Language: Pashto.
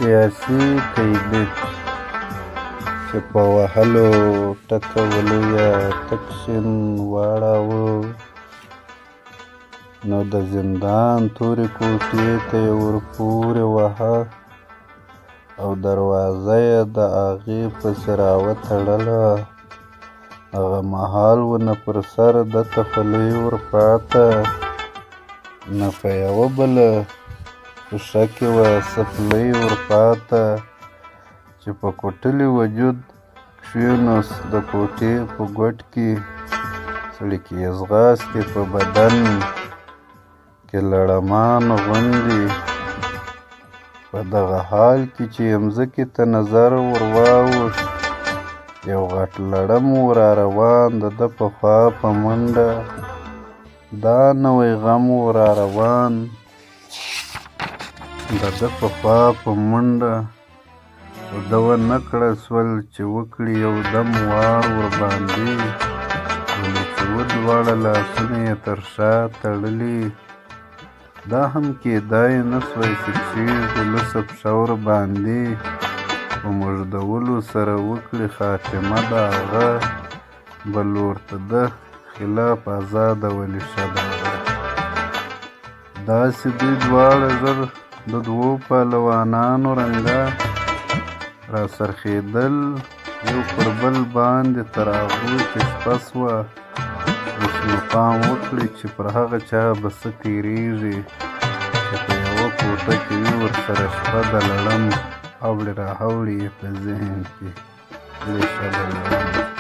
سیاسي قیدي چې په وهلو ټکولو یا تکشین واړاوه، نو د زندان تورې کوټې ته یې ورپورې واهه او دروازه یې د هغې پسې راوتړله. هغه مهال ونه پر سر دته خولۍ ورپاته، نه په یوه بله ښیښه کې وه څپلۍ ورپاته، چې په کوټلي وجود کښېناست. د کوټې په ګوټ کې څړیکې یې ځغاستې، په بدن کې لړمان غوندې. په دغه حال کې چې مځکې ته نظر ور واوښت، یو غټ لړم ور روان د ده په خوا په منډه. دا نوی غم ور روان د ده په خوا په منډه، خو ده ونه کړه سول چې وکړي یو دم وار ورباندې، ولې چې دواړه لاسونه یې تر شا تړلي. دا هم کېدای نه سوای چې کښېږدي لوڅه پښه ورباندې، په مږدولو سره وکړي خاتمه د هغه، بل ورته د خلاف ازادولي ښه د هغه. داسې دوی دواړه ژر د دوو پهلوانانو رنګه راڅرخېدل، یو پر بل باندې تر هغو چې شپه سوه. اوس نو پام وکړئ چې پر هغه چا به څه تېرېږي چې په یوه کوټه کې وي ورسره شپه د لړم اوړې رااوړې یې په ذهن کې کړې ښه د لړم.